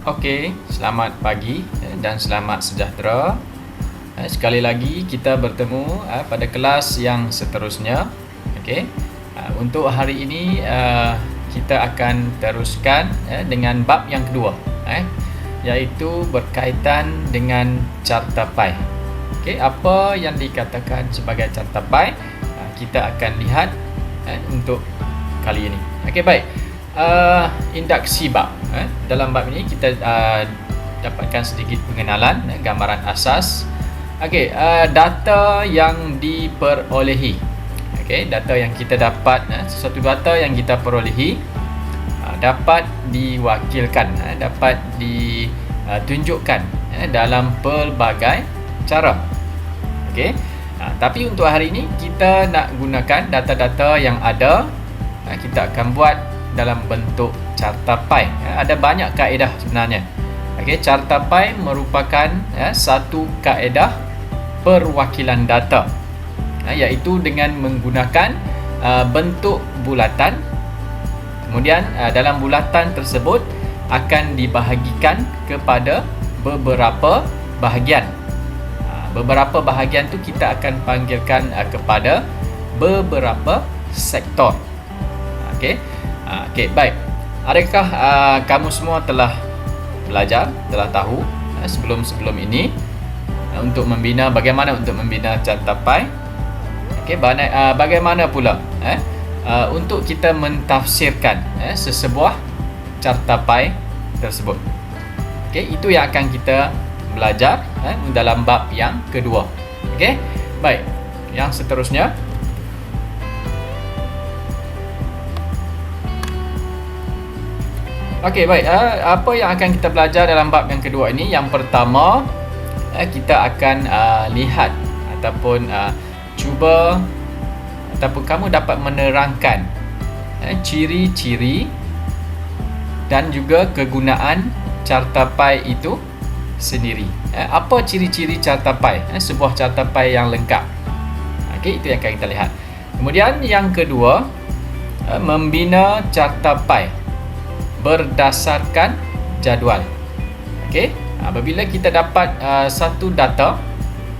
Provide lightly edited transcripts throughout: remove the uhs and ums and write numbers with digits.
Okey, selamat pagi dan selamat sejahtera. Sekali lagi kita bertemu pada kelas yang seterusnya. Okey. Untuk hari ini kita akan teruskan dengan bab yang kedua, iaitu berkaitan dengan carta pai. Okey, apa yang dikatakan sebagai carta pai kita akan lihat untuk kali ini. Okey, baik. Induksi bab. Dalam bab ini kita dapatkan sedikit pengenalan, gambaran asas. Okey, data yang diperolehi. Okey, data yang kita dapat, sesuatu data yang kita perolehi dapat diwakilkan, dapat ditunjukkan dalam pelbagai cara. Okey. Tapi untuk hari ini kita nak gunakan data-data yang ada, kita akan buat dalam bentuk carta pai. Ada banyak kaedah sebenarnya. Okey, carta pai merupakan satu kaedah perwakilan data, iaitu dengan menggunakan bentuk bulatan. Kemudian dalam bulatan tersebut akan dibahagikan kepada beberapa bahagian. Beberapa bahagian tu kita akan panggilkan kepada beberapa sektor. Okey. Okey, baik. Adakah kamu semua telah belajar, telah tahu sebelum ini bagaimana untuk membina carta pai? Okey, bagaimana pula untuk kita mentafsirkan sesebuah carta pai tersebut. Okey, itu yang akan kita belajar dalam bab yang kedua. Okey, baik. Yang seterusnya, okey, baik. Apa yang akan kita belajar dalam bab yang kedua ini? Yang pertama, kita akan lihat ataupun cuba ataupun kamu dapat menerangkan ciri-ciri dan juga kegunaan carta pai itu sendiri. Apa ciri-ciri carta pai? Sebuah carta pai yang lengkap. Okey, itu yang akan kita lihat. Kemudian yang kedua, membina carta pai berdasarkan jadual. Okey, apabila kita dapat satu data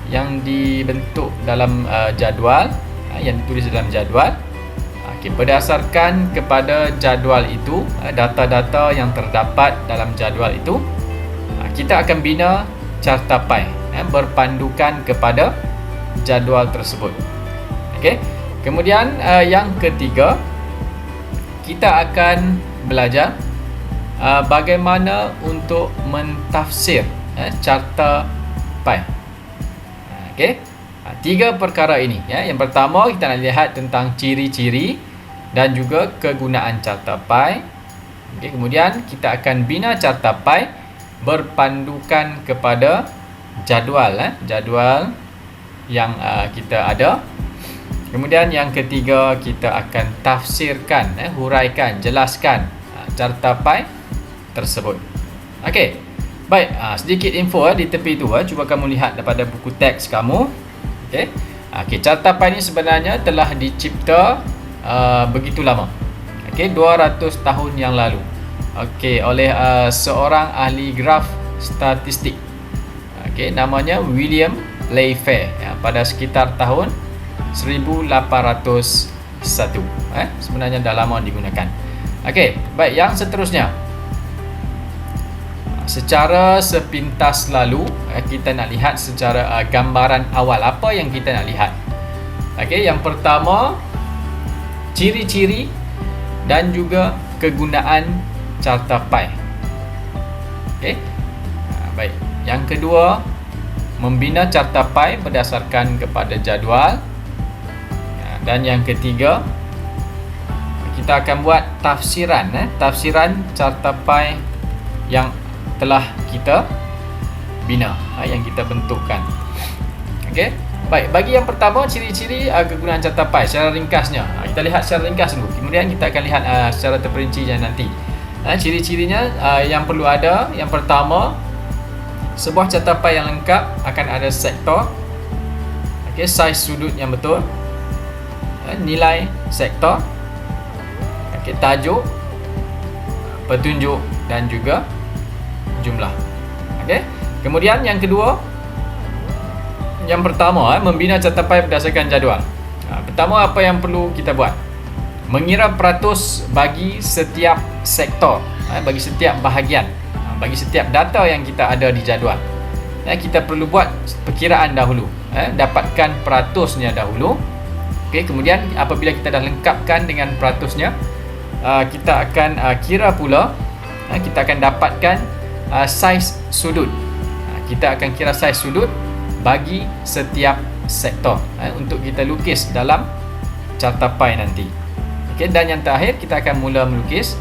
yang dibentuk dalam jadual, yang ditulis dalam jadual, okey, berdasarkan kepada jadual itu, data-data yang terdapat dalam jadual itu, kita akan bina carta pai berpandukan kepada jadual tersebut. Okey. Kemudian yang ketiga, kita akan belajar bagaimana untuk mentafsir carta pai. Okey. Tiga perkara ini. Yang pertama, kita nak lihat tentang ciri-ciri dan juga kegunaan carta pai. Okey, kemudian kita akan bina carta pai berpandukan kepada jadual, jadual yang kita ada. Kemudian yang ketiga, kita akan tafsirkan, huraikan, jelaskan carta pai tersebut. Okey. Baik, sedikit info di tepi tu, cuba kamu lihat daripada buku teks kamu. Okey. Okey, carta pai ni sebenarnya telah dicipta begitu lama. Okey, 200 tahun yang lalu. Okey, oleh seorang ahli graf statistik. Okey, namanya William Playfair, pada sekitar tahun 1801. Sebenarnya dah lama digunakan. Okey, baik, yang seterusnya. Secara sepintas lalu, kita nak lihat secara gambaran awal apa yang kita nak lihat. Okey, yang pertama, ciri-ciri dan juga kegunaan carta pai. Okey. Baik. Yang kedua, membina carta pai berdasarkan kepada jadual. Dan yang ketiga, kita akan buat tafsiran, tafsiran carta pai yang telah kita bina, yang kita bentukkan. Okey. Baik, bagi yang pertama, ciri-ciri kegunaan carta pai secara ringkasnya. Kita lihat secara ringkas dulu. Kemudian kita akan lihat secara terperincinya nanti. Ciri-cirinya yang perlu ada, yang pertama, sebuah carta pai yang lengkap akan ada sektor. Okey, saiz sudut yang betul. Nilai sektor. Okey, tajuk, petunjuk dan juga jumlah. Okey. Kemudian yang kedua, yang pertama, membina cartapai berdasarkan jadual. Pertama, apa yang perlu kita buat? Mengira peratus bagi setiap sektor, bagi setiap bahagian, bagi setiap data yang kita ada di jadual. Kita perlu buat perkiraan dahulu, dapatkan peratusnya dahulu. Okey, kemudian apabila kita dah lengkapkan dengan peratusnya, kita akan kira pula, kita akan dapatkan saiz sudut. Kita akan kira saiz sudut bagi setiap sektor untuk kita lukis dalam cartapai nanti. Okey, dan yang terakhir kita akan mula melukis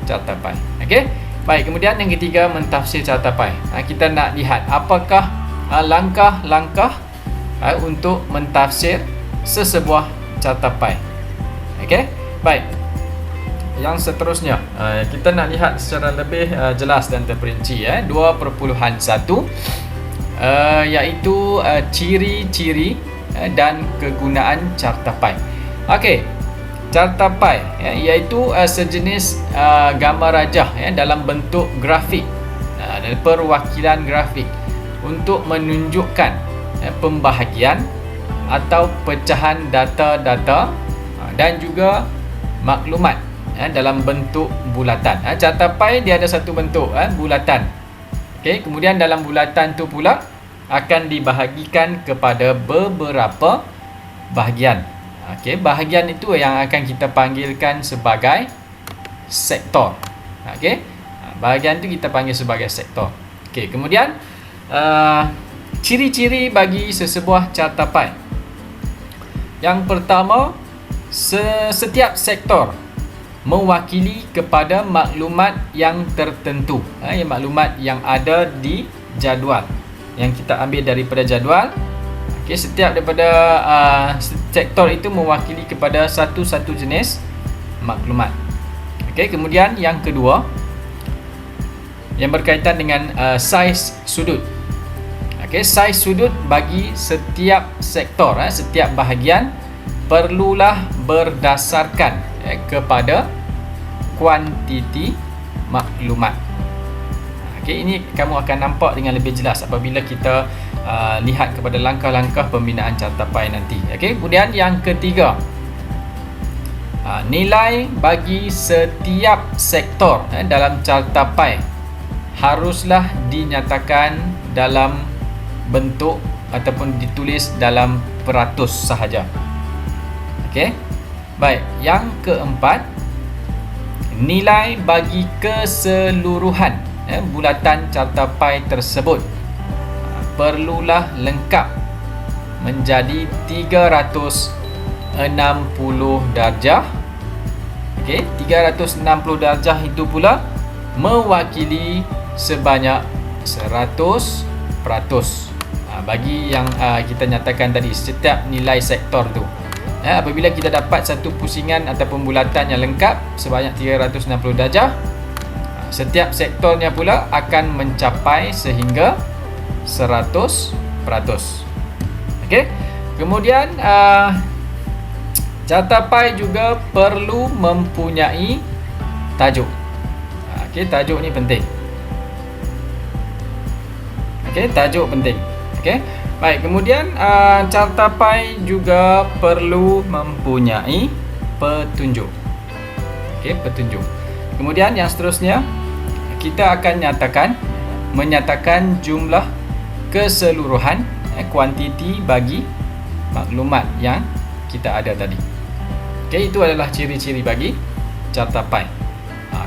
cartapai. Okey. Baik, kemudian yang ketiga, mentafsir cartapai. Kita nak lihat apakah langkah-langkah untuk mentafsir sesebuah cartapai. Okey. Baik. Yang seterusnya, kita nak lihat secara lebih jelas dan terperinci 2.1 iaitu ciri-ciri dan kegunaan cartapai. Okey. Cartapai iaitu sejenis gambar rajah dalam bentuk grafik, perwakilan grafik untuk menunjukkan pembahagian atau pecahan data-data dan juga maklumat dalam bentuk bulatan. Cartapai dia ada satu bentuk, bulatan. Okey, kemudian dalam bulatan tu pula akan dibahagikan kepada beberapa bahagian. Okey, bahagian itu yang akan kita panggilkan sebagai sektor. Okey, bahagian itu kita panggil sebagai sektor. Okey, kemudian ciri-ciri bagi sesebuah cartapai. Yang pertama, setiap sektor mewakili kepada maklumat yang tertentu, maklumat yang ada di jadual yang kita ambil daripada jadual. Okey, setiap daripada sektor itu mewakili kepada satu-satu jenis maklumat. Okey, kemudian yang kedua yang berkaitan dengan saiz sudut. Okey, saiz sudut bagi setiap sektor, setiap bahagian perlulah berdasarkan kepada kuantiti maklumat. Okey, ini kamu akan nampak dengan lebih jelas apabila kita lihat kepada langkah-langkah pembinaan cartapai nanti. Okey, kemudian yang ketiga, nilai bagi setiap sektor dalam cartapai haruslah dinyatakan dalam bentuk ataupun ditulis dalam peratus sahaja. Okey. Baik, yang keempat, nilai bagi keseluruhan bulatan cartapai tersebut perlulah lengkap menjadi 360 darjah. Okey, 360 darjah itu pula mewakili sebanyak 100%. Bagi yang kita nyatakan tadi, setiap nilai sektor tu. Apabila kita dapat satu pusingan ataupun bulatan yang lengkap sebanyak 360 darjah, setiap sektornya pula akan mencapai sehingga 100%. Okey. Kemudian cartapai juga perlu mempunyai tajuk. Okey, tajuk ni penting. Okey, tajuk penting. Okey. Baik, kemudian cartapai juga perlu mempunyai petunjuk. Okey, petunjuk. Kemudian yang seterusnya, kita akan menyatakan jumlah keseluruhan kuantiti bagi maklumat yang kita ada tadi. Okey, itu adalah ciri-ciri bagi cartapai.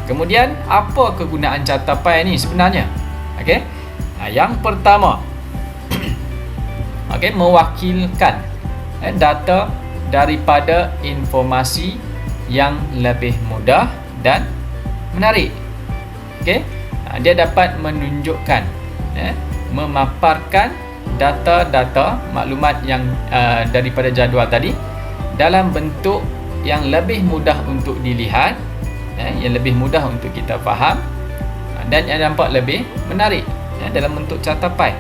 Kemudian apa kegunaan cartapai ni sebenarnya? Okey. Yang pertama, mewakilkan data daripada informasi yang lebih mudah dan menarik. Okey, dia dapat menunjukkan, memaparkan data-data maklumat yang daripada jadual tadi dalam bentuk yang lebih mudah untuk dilihat, yang lebih mudah untuk kita faham dan yang nampak lebih menarik dalam bentuk cartapai.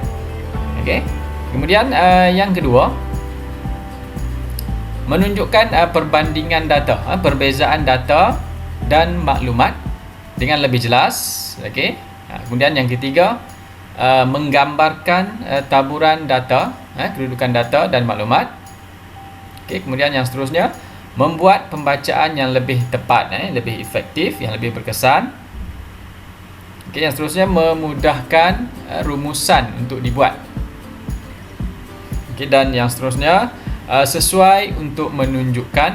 Okey. Kemudian yang kedua, menunjukkan perbandingan data, perbezaan data dan maklumat dengan lebih jelas. Okey. Kemudian yang ketiga, menggambarkan taburan data, kedudukan data dan maklumat. Okey, kemudian yang seterusnya, membuat pembacaan yang lebih tepat, lebih efektif, yang lebih berkesan. Okey, yang seterusnya, memudahkan rumusan untuk dibuat. Okey, dan yang seterusnya, sesuai untuk menunjukkan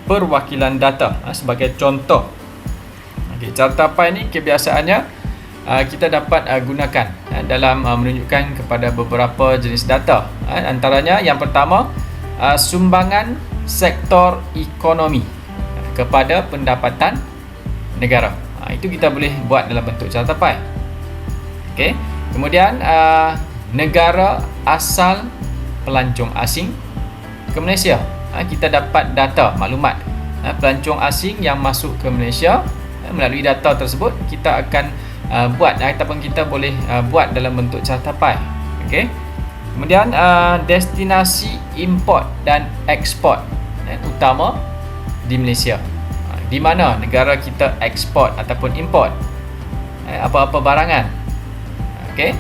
perwakilan data, sebagai contoh. Okey, carta pie ni kebiasaannya kita dapat gunakan dalam menunjukkan kepada beberapa jenis data. Antaranya yang pertama, sumbangan sektor ekonomi kepada pendapatan negara. Itu kita boleh buat dalam bentuk carta pie. Okey. Kemudian negara asal pelancong asing ke Malaysia. Kita dapat data, maklumat pelancong asing yang masuk ke Malaysia. Melalui data tersebut kita akan buat ataupun kita boleh buat dalam bentuk carta pie. Okey. Kemudian destinasi import dan ekspor utama di Malaysia. Di mana negara kita ekspor ataupun import apa-apa barangan. Okey.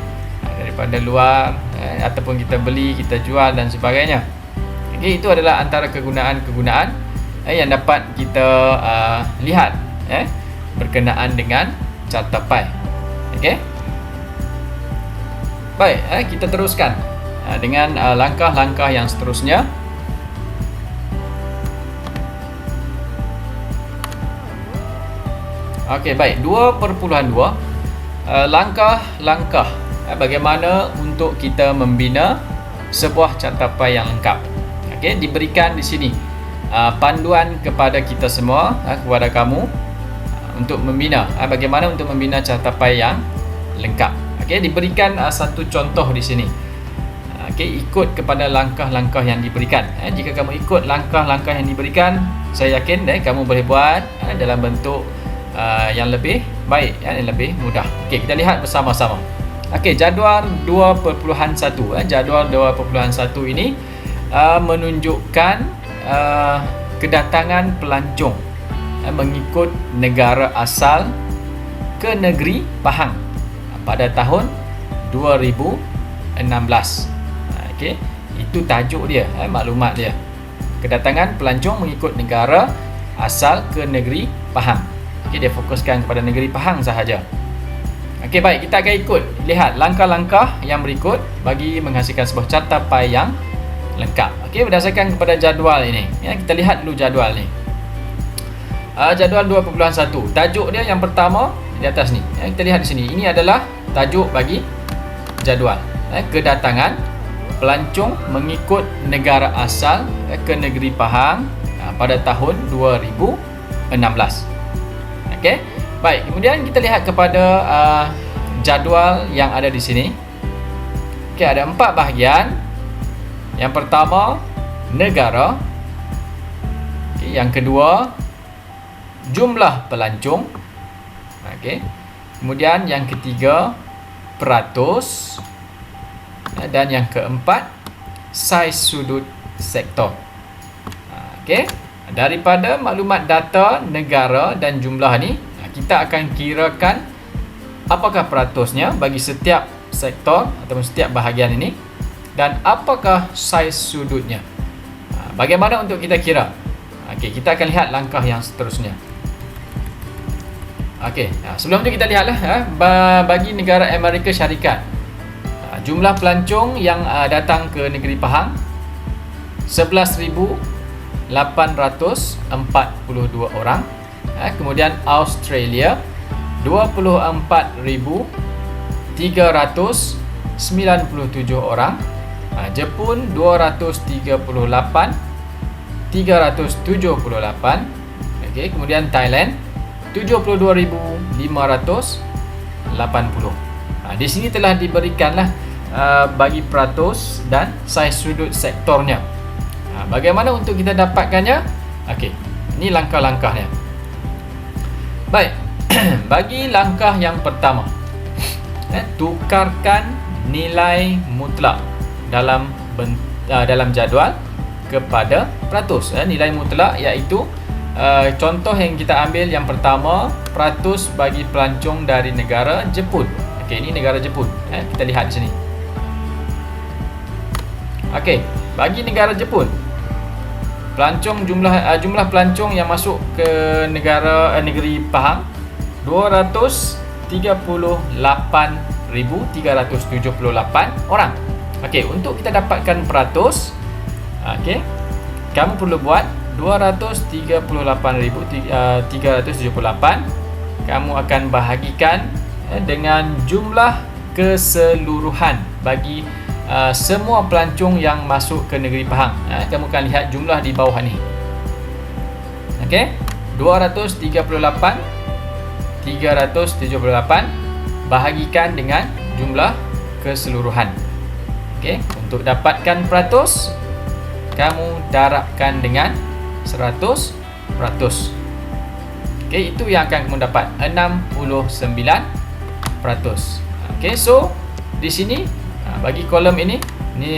Daripada luar ataupun kita beli, kita jual dan sebagainya. Okey, itu adalah antara kegunaan-kegunaan yang dapat kita lihat berkenaan dengan carta pie. Okey. Baik, kita teruskan dengan langkah-langkah yang seterusnya. Okey, baik. 2.2 langkah-langkah bagaimana untuk kita membina sebuah carta pie yang lengkap. Okey, diberikan di sini panduan kepada kita semua, kepada kamu untuk membina bagaimana untuk membina carta pie yang lengkap. Okey, diberikan satu contoh di sini. Okey, ikut kepada langkah-langkah yang diberikan. Jika kamu ikut langkah-langkah yang diberikan, saya yakin kamu boleh buat dalam bentuk yang lebih baik, yang lebih mudah. Okey, kita lihat bersama-sama. Okey, jadual 2.1. Jadual 2.1 ini menunjukkan kedatangan pelancong mengikut negara asal ke negeri Pahang pada tahun 2016. Okey, itu tajuk dia, maklumat dia. Kedatangan pelancong mengikut negara asal ke negeri Pahang. Okey, dia fokuskan kepada negeri Pahang sahaja. Okey, baik, kita akan ikut lihat langkah-langkah yang berikut bagi menghasilkan sebuah carta pie yang lengkap. Okey, berdasarkan kepada jadual ini. Kita lihat dulu jadual ni. Jadual 2.1. Tajuk dia yang pertama di atas ni. Kita lihat di sini. Ini adalah tajuk bagi jadual. Kedatangan pelancong mengikut negara asal ke negeri Pahang pada tahun 2016. Okey. Baik, kemudian kita lihat kepada jadual yang ada di sini. Okey, ada 4 bahagian. Yang pertama, negara. Okey, yang kedua, jumlah pelancong. Okey. Kemudian yang ketiga, peratus. Dan yang keempat, saiz sudut sektor. Okey. Daripada maklumat data negara dan jumlah ni, kita akan kirakan apakah peratusnya bagi setiap sektor ataupun setiap bahagian ini dan apakah saiz sudutnya. Bagaimana untuk kita kira? Okey, kita akan lihat langkah yang seterusnya. Okey, sebelum tu kita lihatlah bagi negara Amerika Syarikat. Jumlah pelancong yang datang ke negeri Pahang 11,842 orang. Kemudian Australia 24,397 orang. Jepun 238,378. Okey, kemudian Thailand 72,580. Di sini telah diberikanlah bagi peratus dan saiz sudut sektornya. Bagaimana untuk kita dapatkannya? Okey, ini langkah-langkahnya. Baik, bagi langkah yang pertama, tukarkan nilai mutlak dalam jadual kepada peratus. Nilai mutlak iaitu contoh yang kita ambil yang pertama, peratus bagi pelancong dari negara Jepun. Okey, ini negara Jepun. Kita lihat di sini. Okey, bagi negara Jepun, pelancong jumlah pelancong yang masuk ke negeri Pahang 238,378 orang. Okey, untuk kita dapatkan peratus, okey, kamu perlu buat 238,378. Kamu akan bahagikan dengan jumlah keseluruhan bagi semua pelancong yang masuk ke negeri Pahang. Kamu akan lihat jumlah di bawah ni. Okey, 238,378 bahagikan dengan jumlah keseluruhan. Okey, untuk dapatkan peratus, kamu darabkan dengan 100%. Okey, itu yang akan kamu dapat 69%. Okey, so di sini bagi kolom ini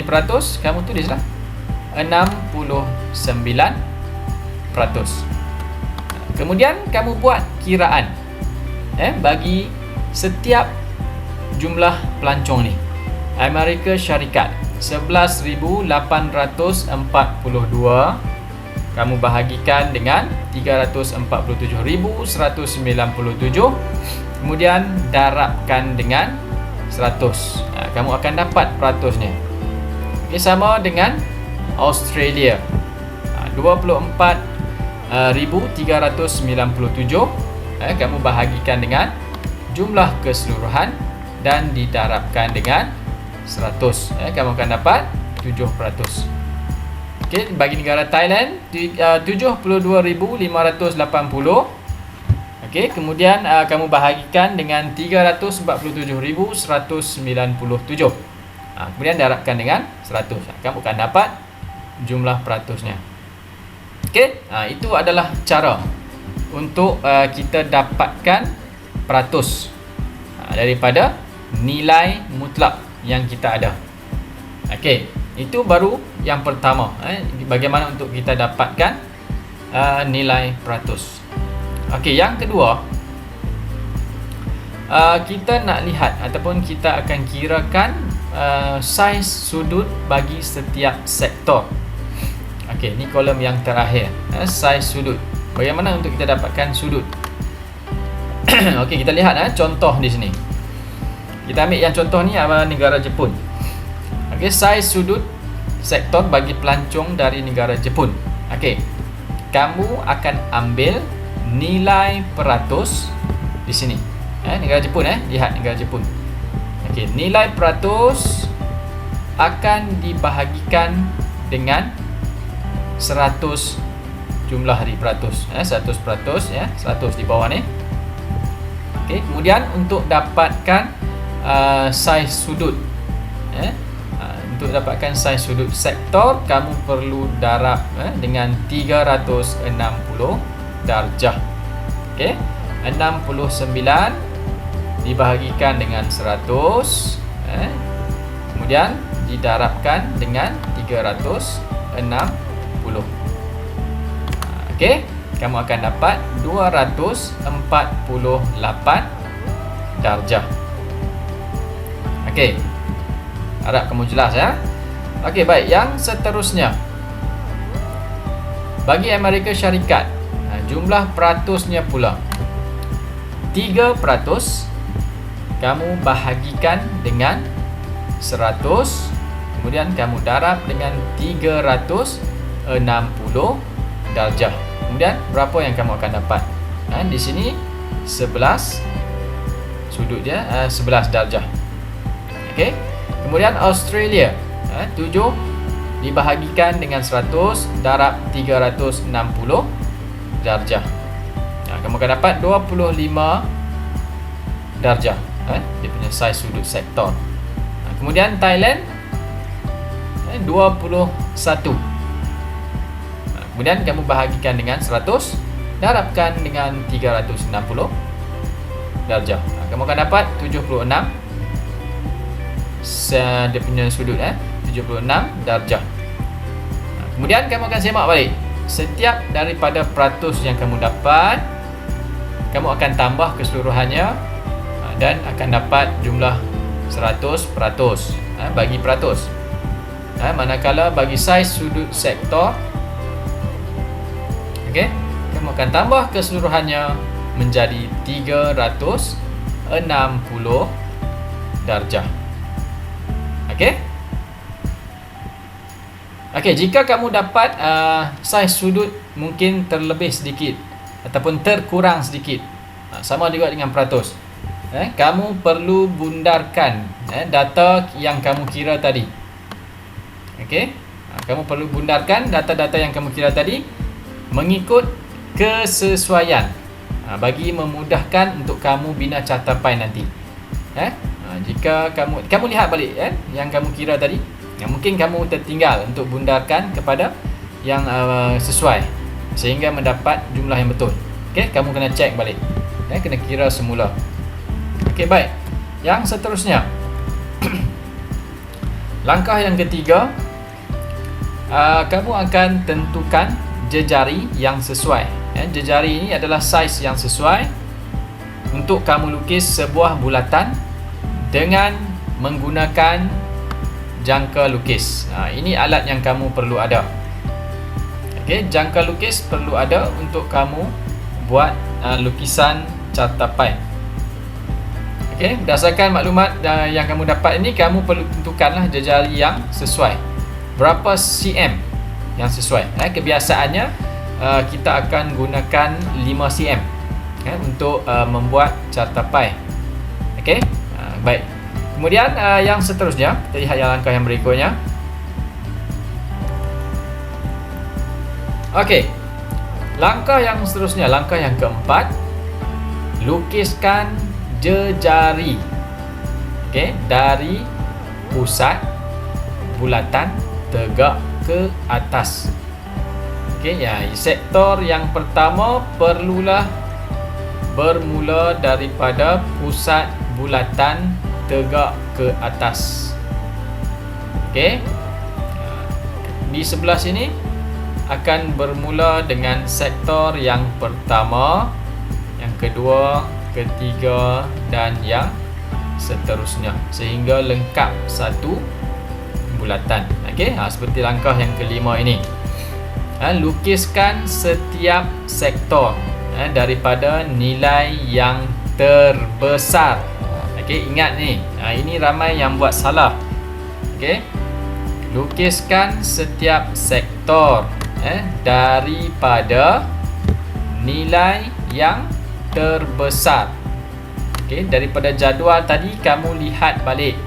peratus, kamu tulislah 69%. Kemudian kamu buat kiraan bagi setiap jumlah pelancong ni. Amerika Syarikat 11,842 kamu bahagikan dengan 347,197, kemudian darabkan dengan 100. Kamu akan dapat peratusnya. Okay, sama dengan Australia 24,397, kamu bahagikan dengan jumlah keseluruhan dan didarabkan dengan 100. Kamu akan dapat 7%. Okay, bagi negara Thailand 72,580. Okey, kemudian kamu bahagikan dengan 347,197. Kemudian darabkan dengan 100. Kamu akan dapat jumlah peratusnya. Okey, itu adalah cara untuk kita dapatkan peratus daripada nilai mutlak yang kita ada. Okey, itu baru yang pertama. Bagaimana untuk kita dapatkan nilai peratus. Okey, yang kedua, kita nak lihat ataupun kita akan kirakan saiz sudut bagi setiap sektor. Okey, ni kolom yang terakhir, saiz sudut. Bagaimana untuk kita dapatkan sudut? Okey, kita lihat contoh di sini. Kita ambil yang contoh ni negara Jepun. Okey, saiz sudut sektor bagi pelancong dari negara Jepun. Okey, kamu akan ambil nilai peratus di sini. Negara Jepun, lihat negara Jepun. Okey, nilai peratus akan dibahagikan dengan 100 jumlah di peratus. 100%, 100 di bawah ni. Okey, kemudian untuk dapatkan saiz sudut, untuk dapatkan saiz sudut sektor, kamu perlu darab dengan 360 darjah. Okey, 69 dibahagikan dengan 100, kemudian didarabkan dengan 360. Okey, kamu akan dapat 248 darjah. Okey, harap kamu jelas ya. Okey, baik, yang seterusnya bagi Amerika Syarikat, jumlah peratusnya pula 3%. Kamu bahagikan dengan 100, kemudian kamu darab dengan 360 darjah. Kemudian berapa yang kamu akan dapat? Di sini 11 sudut dia, 11 darjah. Okey. Kemudian Australia, 7 dibahagikan dengan 100 darab 360 darjah. Kamu akan dapat 25 darjah. Dia punya saiz sudut sektor. Kemudian Thailand 21. Kemudian kamu bahagikan dengan 100 darabkan dengan 360 darjah. Kamu akan dapat 76 dia punya sudut 76 darjah. Kemudian kamu akan semak balik setiap daripada peratus yang kamu dapat, kamu akan tambah keseluruhannya dan akan dapat jumlah 100%, bagi peratus. Manakala bagi saiz sudut sektor, okey, kamu akan tambah keseluruhannya menjadi 360 darjah. Okey. Okey, jika kamu dapat saiz sudut mungkin terlebih sedikit ataupun terkurang sedikit, sama juga dengan peratus, kamu perlu bundarkan data yang kamu kira tadi. Okey, kamu perlu bundarkan data-data yang kamu kira tadi mengikut kesesuaian, bagi memudahkan untuk kamu bina catatpai nanti. Jika kamu lihat balik yang kamu kira tadi, mungkin kamu tertinggal untuk bundarkan kepada yang sesuai sehingga mendapat jumlah yang betul. Okey, kamu kena cek balik, kena kira semula. Okey, baik. Yang seterusnya, langkah yang ketiga, kamu akan tentukan jejari yang sesuai. Jejari ini adalah saiz yang sesuai untuk kamu lukis sebuah bulatan dengan menggunakan jangka lukis. Ini alat yang kamu perlu ada. Okey, jangka lukis perlu ada untuk kamu buat lukisan catatpai. Okey, berdasarkan maklumat yang kamu dapat ini, kamu perlu tentukanlah jejari yang sesuai. Berapa cm yang sesuai. Kebiasaannya kita akan gunakan 5 cm untuk membuat catatpai. Okey, baik. Kemudian yang seterusnya, kita lihat yang langkah yang berikutnya. Okey, langkah yang seterusnya, langkah yang keempat, lukiskan jejari, okey, dari pusat bulatan tegak ke atas. Okey, sektor yang pertama perlulah bermula daripada pusat bulatan tegak ke atas. Okey, di sebelah sini akan bermula dengan sektor yang pertama, yang kedua, ketiga dan yang seterusnya sehingga lengkap satu bulatan. Okey, seperti langkah yang kelima ini. Lukiskan setiap sektor daripada nilai yang terbesar. Okey, ingat ni, ini ramai yang buat salah. Okey, lukiskan setiap sektor daripada nilai yang terbesar. Okey, daripada jadual tadi kamu lihat balik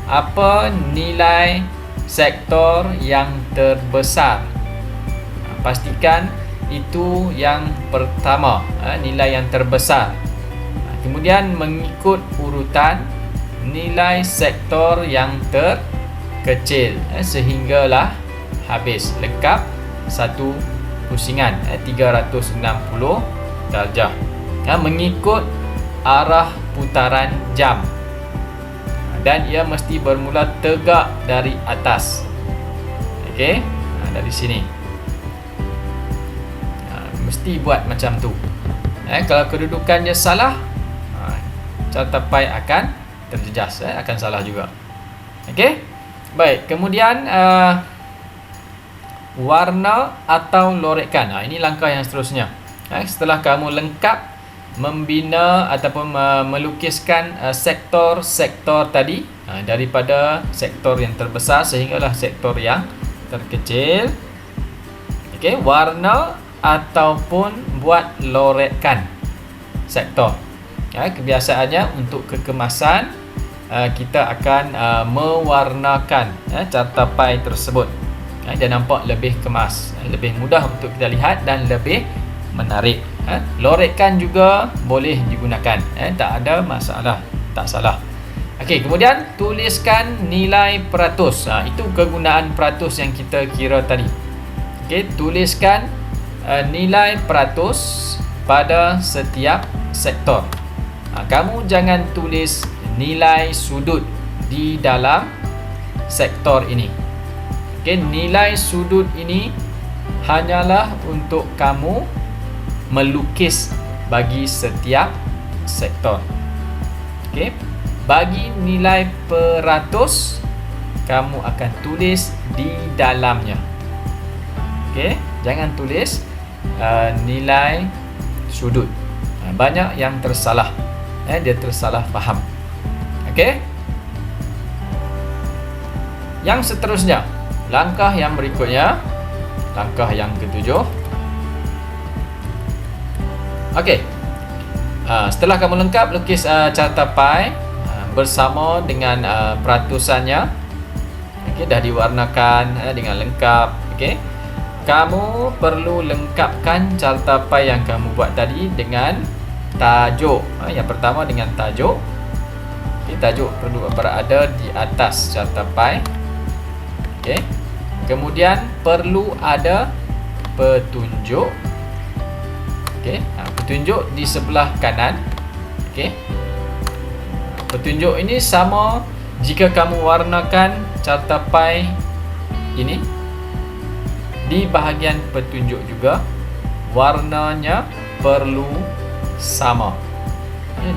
apa nilai sektor yang terbesar. Pastikan itu yang pertama, nilai yang terbesar. Kemudian mengikut urutan nilai sektor yang terkecil sehinggalah habis lengkap satu pusingan 360 darjah mengikut arah putaran jam, dan ia mesti bermula tegak dari atas. Okey, dari sini mesti buat macam tu. Kalau kedudukannya salah, catatpai akan terjejas, akan salah juga. Okey, baik. Kemudian warna atau lorekan. Ini langkah yang seterusnya. Setelah kamu lengkap membina ataupun melukiskan sektor-sektor tadi, daripada sektor yang terbesar sehinggalah sektor yang terkecil. Okey, warna ataupun buat lorekan sektor. Kebiasaannya untuk kekemasan, kita akan mewarnakan catatpai tersebut. Dia nampak lebih kemas, lebih mudah untuk kita lihat dan lebih menarik. Lorekan juga boleh digunakan, tak ada masalah, tak salah. Okey, kemudian tuliskan nilai peratus. Itu kegunaan peratus yang kita kira tadi. Okey, tuliskan nilai peratus pada setiap sektor. Kamu jangan tulis nilai sudut di dalam sektor ini. Okey, nilai sudut ini hanyalah untuk kamu melukis bagi setiap sektor. Okey, bagi nilai peratus kamu akan tulis di dalamnya. Okey, jangan tulis nilai sudut. Banyak yang tersalah. Dia tersalah faham. Okey. Yang seterusnya, langkah yang berikutnya, langkah yang ketujuh. Okey. Setelah kamu lengkap lukis carta pie bersama dengan peratusannya, okey, dah diwarnakan dengan lengkap. Okey, kamu perlu lengkapkan carta pie yang kamu buat tadi dengan tajuk. Yang pertama dengan tajuk. Okey, tajuk perlu berada di atas carta pie. Okey, kemudian perlu ada petunjuk. Okey, petunjuk di sebelah kanan. Okey, petunjuk ini sama jika kamu warnakan carta pie ini. Di bahagian petunjuk juga warnanya perlu sama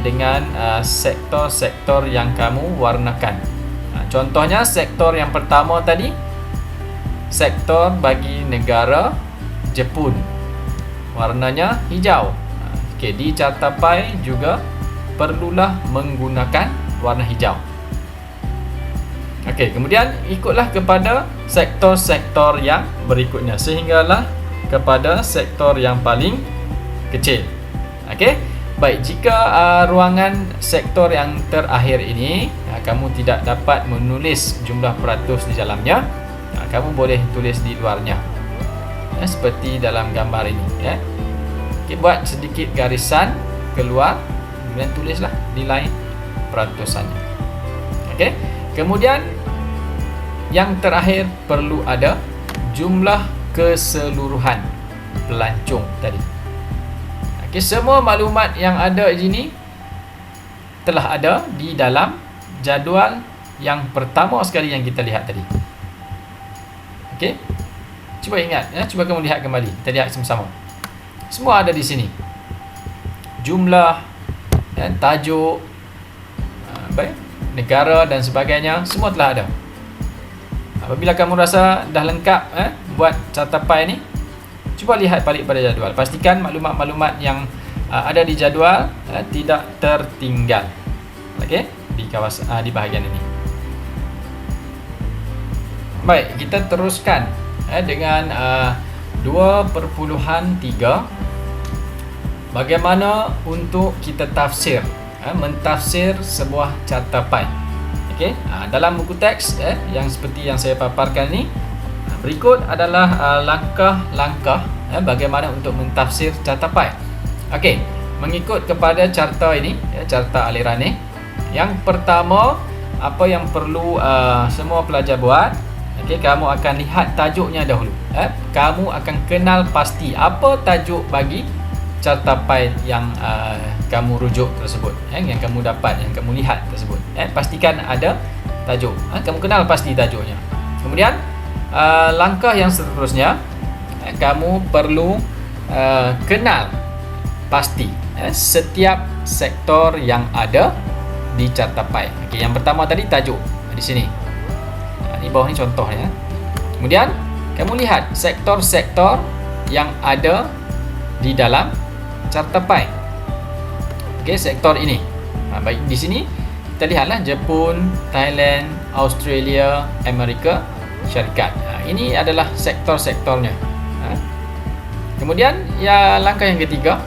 dengan sektor-sektor yang kamu warnakan. Contohnya sektor yang pertama tadi, sektor bagi negara Jepun, warnanya hijau. Okey, di carta pie juga perlulah menggunakan warna hijau. Okey, kemudian ikutlah kepada sektor-sektor yang berikutnya sehinggalah kepada sektor yang paling kecil. Okey, baik, jika ruangan sektor yang terakhir ini kamu tidak dapat menulis jumlah peratus di dalamnya, kamu boleh tulis di luarnya, seperti dalam gambar ini. Okey, buat sedikit garisan keluar, kemudian tulislah nilai peratusannya. Okey, kemudian yang terakhir perlu ada jumlah keseluruhan pelancong tadi. Okey, semua maklumat yang ada di sini telah ada di dalam jadual yang pertama sekali yang kita lihat tadi. Okey, cuba ingat, cuba kamu lihat kembali. Kita lihat sama-sama. Semua ada di sini. Jumlah dan tajuk, baik, negara dan sebagainya, semua telah ada. Apabila kamu rasa dah lengkap buat carta pie ni, cuba lihat balik pada jadual. Pastikan maklumat-maklumat yang ada di jadual tidak tertinggal. Okey, di kawasan di bahagian ini. Baik, kita teruskan dengan 2.3. Bagaimana untuk kita tafsir, mentafsir sebuah carta pie. Okey, dalam buku teks yang seperti yang saya paparkan ni, berikut adalah langkah-langkah bagaimana untuk mentafsir carta pie. Okey, mengikut kepada carta ini, carta aliran ni. Yang pertama, apa yang perlu semua pelajar buat, okey, kamu akan lihat tajuknya dahulu. Kamu akan kenal pasti apa tajuk bagi carta pie yang kamu rujuk tersebut, yang kamu dapat, yang kamu lihat tersebut. Pastikan ada tajuk. Kamu kenal pasti tajuknya. Kemudian langkah yang seterusnya, kamu perlu kenal pasti setiap sektor yang ada di carta pie. Okey, yang pertama tadi tajuk di sini. Di bawah ni contohnya. Kemudian kamu lihat sektor-sektor yang ada di dalam carta pie. Okey, sektor ini. Baik, di sini kita lihatlah Jepun, Thailand, Australia, Amerika Syarikat. Ini adalah sektor-sektornya. Kemudian langkah yang ketiga,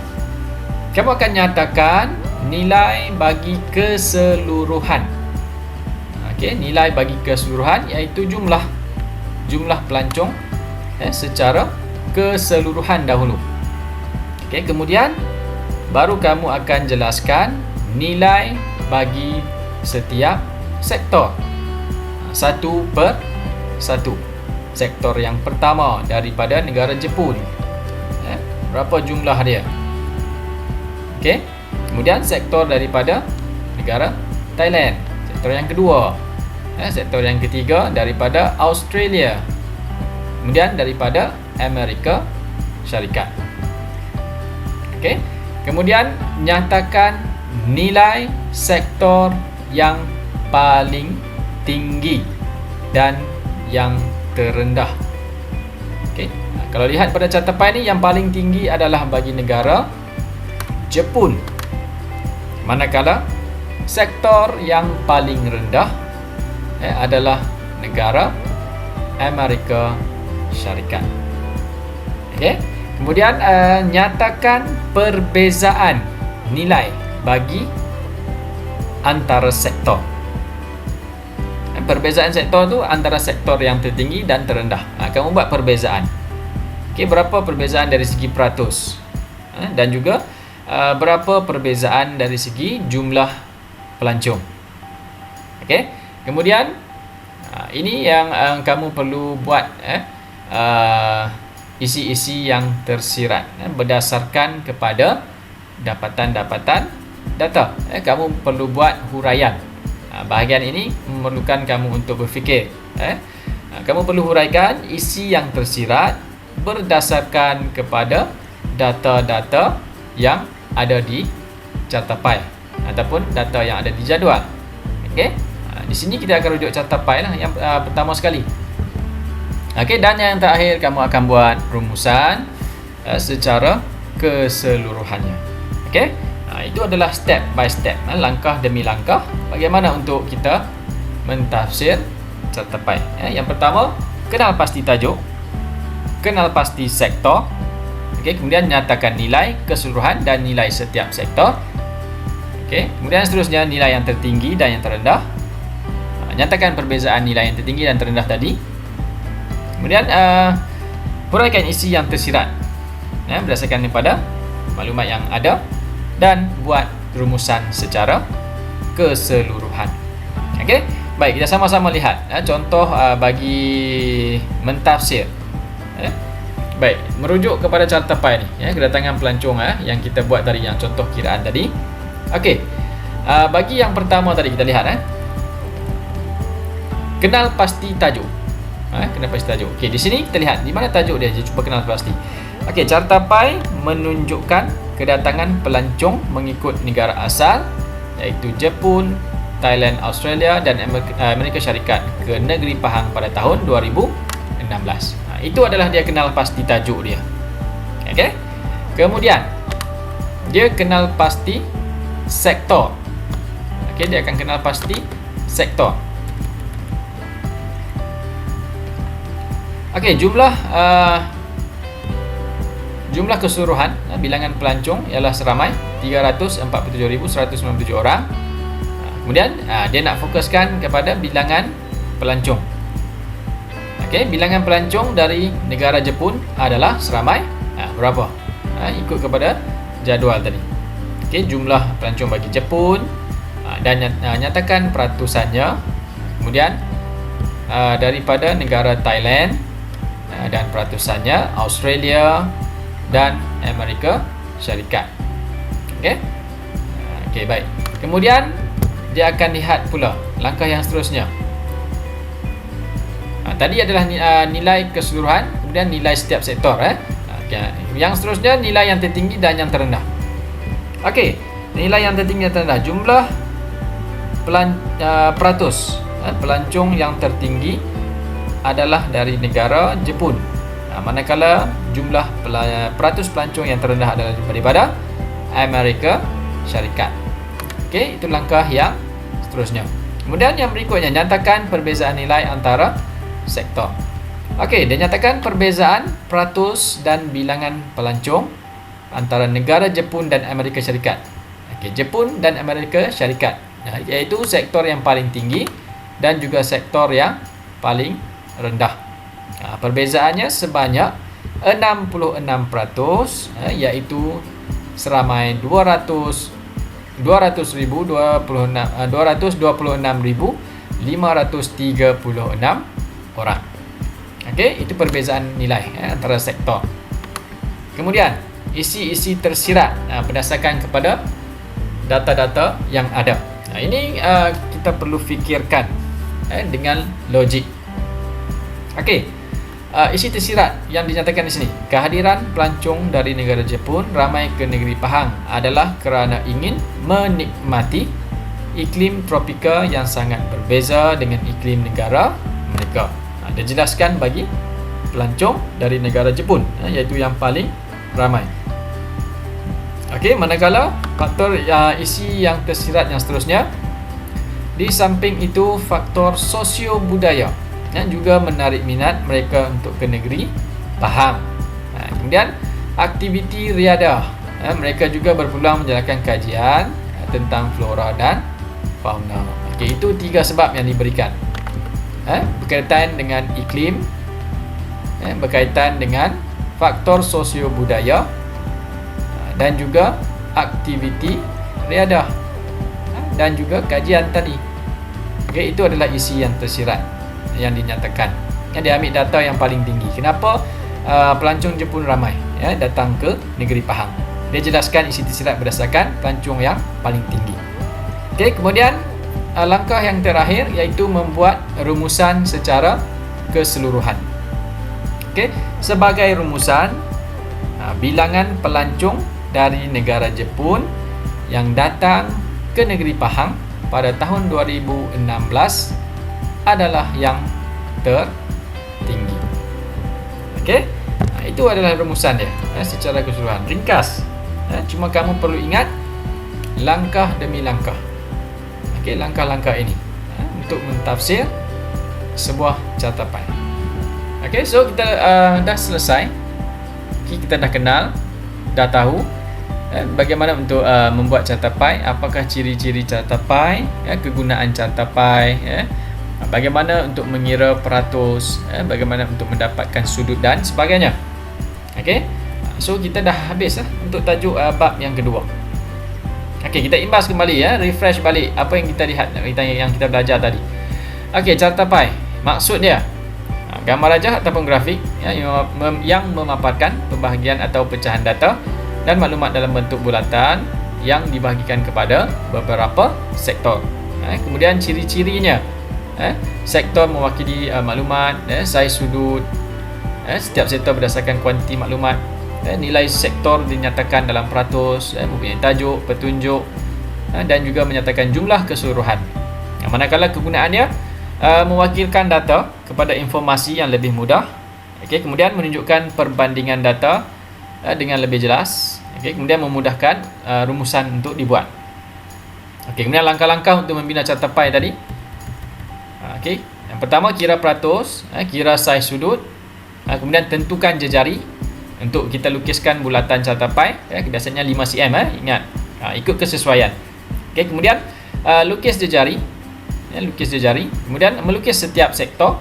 kamu akan nyatakan nilai bagi keseluruhan. Okey, nilai bagi keseluruhan iaitu jumlah pelancong secara keseluruhan dahulu. Okey, kemudian baru kamu akan jelaskan nilai bagi setiap sektor, satu per satu. Sektor yang pertama daripada negara Jepun, berapa jumlah dia? Okey, kemudian sektor daripada negara Thailand, sektor yang kedua, sektor yang ketiga daripada Australia, kemudian daripada Amerika Syarikat. Okey. Kemudian nyatakan nilai sektor yang paling tinggi dan yang terendah. Okey. Kalau lihat pada catatan ini, yang paling tinggi adalah bagi negara Jepun. Manakala sektor yang paling rendah adalah negara Amerika Syarikat. Okey. Kemudian nyatakan perbezaan nilai bagi antara sektor. Perbezaan sektor tu antara sektor yang tertinggi dan terendah. Kamu buat perbezaan. Okey, berapa perbezaan dari segi peratus? Dan juga berapa perbezaan dari segi jumlah pelancong. Okey. Kemudian ini yang kamu perlu buat isi-isi yang tersirat berdasarkan kepada dapatan-dapatan data. Kamu perlu buat huraian. Bahagian ini memerlukan kamu untuk berfikir. Kamu perlu huraikan isi yang tersirat berdasarkan kepada data-data yang ada di cartapai ataupun data yang ada di jadual. Okey. Di sini kita akan rujuk cartapai lah yang pertama sekali. Okey, dan yang terakhir kamu akan buat rumusan secara keseluruhannya. Okey. Itu adalah step by step, langkah demi langkah bagaimana untuk kita mentafsir cartapai. Yang pertama, kenal pasti tajuk, kenal pasti sektor. Okey, kemudian nyatakan nilai keseluruhan dan nilai setiap sektor. Okey, kemudian seterusnya nilai yang tertinggi dan yang terendah. Nyatakan perbezaan nilai yang tertinggi dan terendah tadi. Kemudian huraikan isi yang tersirat berdasarkan daripada maklumat yang ada dan buat rumusan secara keseluruhan. Okey, baik, kita sama-sama lihat contoh bagi mentafsir. Baik, merujuk kepada cartapai ni, kedatangan pelancong yang kita buat tadi, yang contoh kiraan tadi. Okey, bagi yang pertama tadi kita lihat kenal pasti tajuk. Kenal pasti tajuk. Okey, di sini kita lihat di mana tajuk dia. Cuba kenal pasti. Okey, cartapai menunjukkan kedatangan pelancong mengikut negara asal iaitu Jepun, Thailand, Australia dan Amerika Syarikat ke negeri Pahang pada tahun 2016. Itu adalah dia kenal pasti tajuk dia. Okey. Kemudian dia kenal pasti sektor. Okey, dia akan kenal pasti sektor. Okey, jumlah keseluruhan bilangan pelancong ialah seramai 347,197 orang. Kemudian dia nak fokuskan kepada bilangan pelancong. Okey, bilangan pelancong dari negara Jepun adalah seramai berapa? Ikut kepada jadual tadi. Okey, jumlah pelancong bagi Jepun dan nyatakan peratusannya. Kemudian daripada negara Thailand dan peratusannya Australia dan Amerika Syarikat. Okey. Okey, baik. Kemudian dia akan lihat pula langkah yang seterusnya. Tadi adalah nilai keseluruhan, kemudian nilai setiap sektor. Okay. Yang seterusnya nilai yang tertinggi dan yang terendah. Okey, nilai yang tertinggi dan terendah. Jumlah peratus pelancong yang tertinggi adalah dari negara Jepun. Manakala jumlah peratus pelancong yang terendah adalah daripada Amerika Syarikat. Okey, itu langkah yang seterusnya. Kemudian yang berikutnya, nyatakan perbezaan nilai antara sektor. Okey, dia nyatakan perbezaan peratus dan bilangan pelancong antara negara Jepun dan Amerika Syarikat. Okey, Jepun dan Amerika Syarikat, iaitu sektor yang paling tinggi dan juga sektor yang paling rendah. Perbezaannya sebanyak 66%, iaitu seramai 226,536 orang. Okey, itu perbezaan nilai antara sektor. Kemudian isi-isi tersirat berdasarkan kepada data-data yang ada. Ini kita perlu fikirkan dengan logik. Okey, isi tersirat yang dinyatakan di sini. Kehadiran pelancong dari negara Jepun ramai ke negeri Pahang adalah kerana ingin menikmati iklim tropika yang sangat berbeza dengan iklim negara mereka. Dia jelaskan bagi pelancong dari negara Jepun, iaitu yang paling ramai. Okey, manakala faktor isi yang tersirat yang seterusnya, di samping itu faktor sosio-budaya yang juga menarik minat mereka untuk ke negeri Pahang. Kemudian aktiviti riadah, mereka juga berpeluang menjalankan kajian tentang flora dan fauna. Okey, itu 3 sebab yang diberikan. Berkaitan dengan iklim, berkaitan dengan faktor sosio-budaya dan juga aktiviti riadah dan juga kajian tadi. Okey, itu adalah isi yang tersirat yang dinyatakan, yang diambil data yang paling tinggi. Kenapa pelancong Jepun ramai datang ke negeri Pahang? Dia jelaskan isi tersirat berdasarkan pelancong yang paling tinggi. Okey, kemudian langkah yang terakhir iaitu membuat rumusan secara keseluruhan. Okey, sebagai rumusan, bilangan pelancong dari negara Jepun yang datang ke negeri Pahang pada tahun 2016 adalah yang tertinggi. Okey, itu adalah rumusan dia secara keseluruhan. Ringkas, cuma kamu perlu ingat langkah demi langkah. Okey, langkah-langkah ini untuk mentafsir sebuah catapan. Okey, so kita dah selesai. Kita dah kenal, dah tahu bagaimana untuk membuat cartapai, apakah ciri-ciri cartapai, kegunaan cartapai, bagaimana untuk mengira peratus, bagaimana untuk mendapatkan sudut dan sebagainya. Okey, so kita dah habis untuk tajuk bab yang kedua. Okey, kita imbas kembali, refresh balik apa yang kita lihat, yang kita belajar tadi. Okey, cartapai maksud dia gambar rajah ataupun grafik yang memaparkan pembahagian atau pecahan data dan maklumat dalam bentuk bulatan yang dibahagikan kepada beberapa sektor. Kemudian ciri-cirinya, sektor mewakili maklumat, saiz sudut, setiap sektor berdasarkan kuantiti maklumat, nilai sektor dinyatakan dalam peratus, mempunyai tajuk, petunjuk dan juga menyatakan jumlah keseluruhan. Manakala kegunaannya mewakilkan data kepada informasi yang lebih mudah. Okey, kemudian menunjukkan perbandingan data dengan lebih jelas. Okey, kemudian memudahkan rumusan untuk dibuat. Okey, kemudian langkah-langkah untuk membina cartapai tadi. Okey, yang pertama kira peratus, kira saiz sudut, kemudian tentukan jejari untuk kita lukiskan bulatan cartapai, biasanya 5 cm, ingat, ikut kesesuaian. Okey, kemudian lukis jejari, kemudian melukis setiap sektor,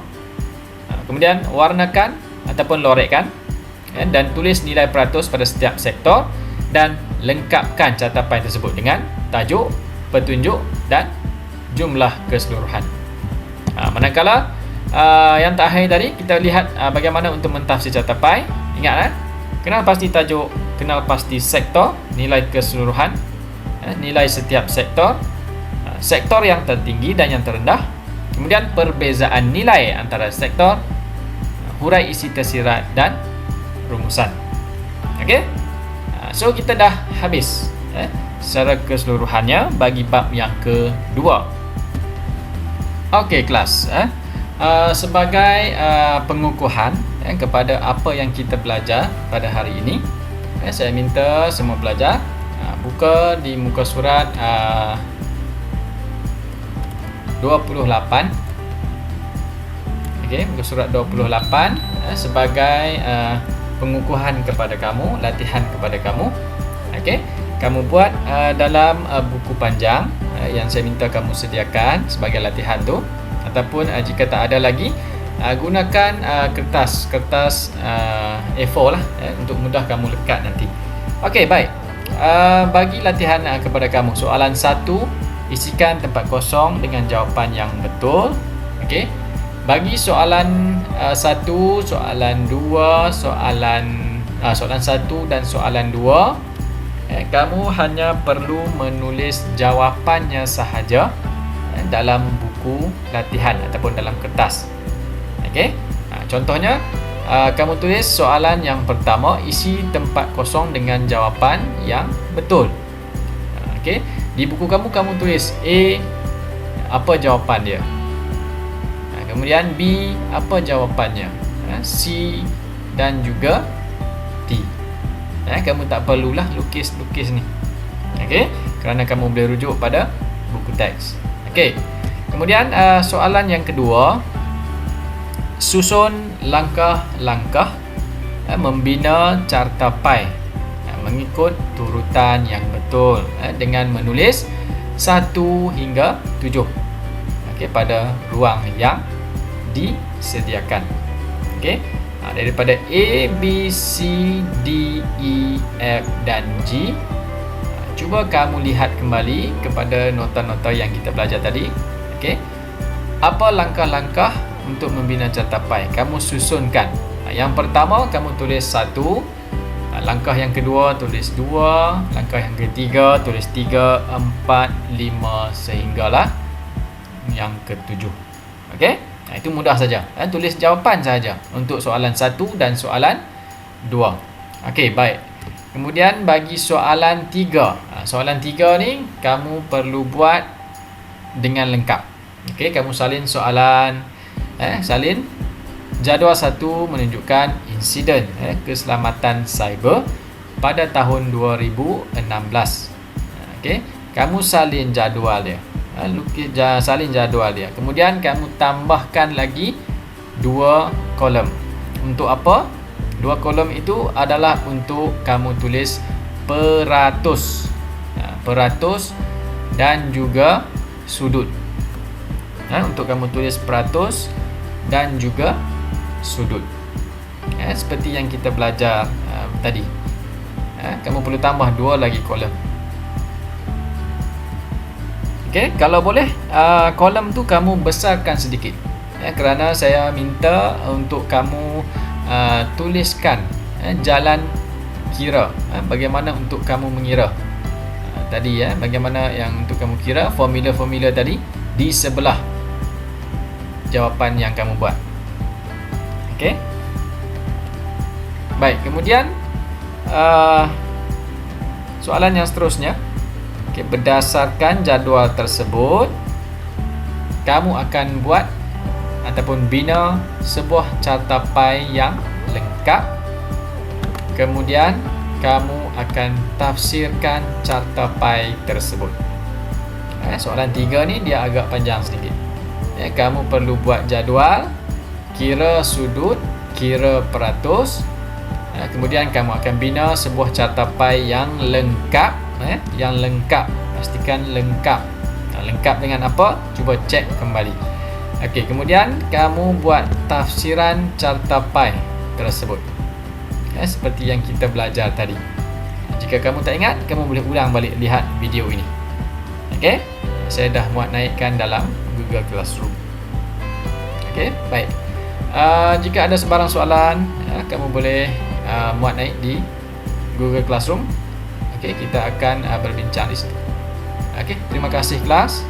kemudian warnakan ataupun lorekkan, dan tulis nilai peratus pada setiap sektor dan lengkapkan cartapai tersebut dengan tajuk, petunjuk dan jumlah keseluruhan. Manakala yang terakhir tadi kita lihat bagaimana untuk mentafsir cartapai. Ingat, kenal pasti tajuk, kenal pasti sektor, nilai keseluruhan, nilai setiap sektor, sektor yang tertinggi dan yang terendah, kemudian perbezaan nilai antara sektor, hurai isi tersirat dan rumusan. Okey, so kita dah habis secara keseluruhannya bagi bab yang kedua. Okey kelas, sebagai pengukuhan kepada apa yang kita belajar pada hari ini, saya minta semua pelajar buka di muka surat 28. Okey, muka surat 28 sebagai pengukuhan kepada kamu, latihan kepada kamu. Okey, kamu buat dalam buku panjang yang saya minta kamu sediakan sebagai latihan tu, ataupun jika tak ada lagi, gunakan kertas A4 lah untuk mudah kamu lekat nanti. Okey, baik. Bagi latihan kepada kamu, soalan 1, isikan tempat kosong dengan jawapan yang betul. Okey. Bagi soalan 1, soalan 2, soalan 1 dan soalan 2, kamu hanya perlu menulis jawapannya sahaja dalam buku latihan ataupun dalam kertas. Okey. Contohnya kamu tulis soalan yang pertama, isi tempat kosong dengan jawapan yang betul. Okey, di buku kamu tulis A, apa jawapan dia? Kemudian B, apa jawapannya? C dan juga D. Kamu tak perlulah lukis-lukis ni. Okey, kerana kamu boleh rujuk pada buku teks. Okey. Kemudian soalan yang kedua, susun langkah-langkah membina carta pai mengikut turutan yang betul dengan menulis 1 hingga 7 pada ruang yang disediakan. Okey. Daripada A, B, C, D, E, F dan G, cuba kamu lihat kembali kepada nota-nota yang kita belajar tadi. Okey. Apa langkah-langkah untuk membina carta pai? Kamu susunkan. Yang pertama kamu tulis 1, langkah yang kedua tulis 2, langkah yang ketiga tulis 3, 4, 5 sehinggalah yang ke-7. Okey? Itu mudah saja. Tulis jawapan saja untuk soalan 1 dan soalan 2. Okey, baik. Kemudian bagi soalan 3. Soalan 3 ni kamu perlu buat dengan lengkap. Okey, kamu salin soalan salin jadual 1 menunjukkan insiden keselamatan cyber pada tahun 2016. Okey, kamu salin jadual dia. Salin jadual dia. Kemudian kamu tambahkan lagi 2 kolom. Untuk apa? 2 kolom itu adalah untuk kamu tulis peratus. Peratus dan juga sudut. Untuk kamu tulis peratus dan juga sudut. Seperti yang kita belajar tadi. Kamu perlu tambah 2 lagi kolom. Okey, kalau boleh kolom tu kamu besarkan sedikit. Kerana saya minta untuk kamu tuliskan jalan kira. Bagaimana untuk kamu mengira tadi bagaimana yang untuk kamu kira formula-formula tadi di sebelah jawapan yang kamu buat. Okey. Baik, kemudian soalan yang seterusnya. Okay, berdasarkan jadual tersebut, kamu akan buat ataupun bina sebuah carta pai yang lengkap. Kemudian kamu akan tafsirkan carta pai tersebut. Soalan 3 ni dia agak panjang sedikit. Kamu perlu buat jadual, kira sudut, kira peratus. Kemudian kamu akan bina sebuah carta pai yang lengkap. Yang lengkap, pastikan lengkap. Lengkap dengan apa? Cuba cek kembali. Okey, kemudian kamu buat tafsiran carta pai tersebut. Seperti yang kita belajar tadi. Jika kamu tak ingat, kamu boleh ulang balik lihat video ini. Okey, saya dah muat naikkan dalam Google Classroom. Okey, baik. Jika ada sebarang soalan, kamu boleh muat naik di Google Classroom. Okey, kita akan berbincang di situ. Okey, terima kasih kelas.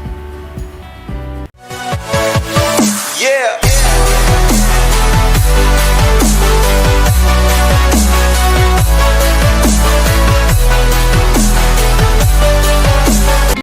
Yeah.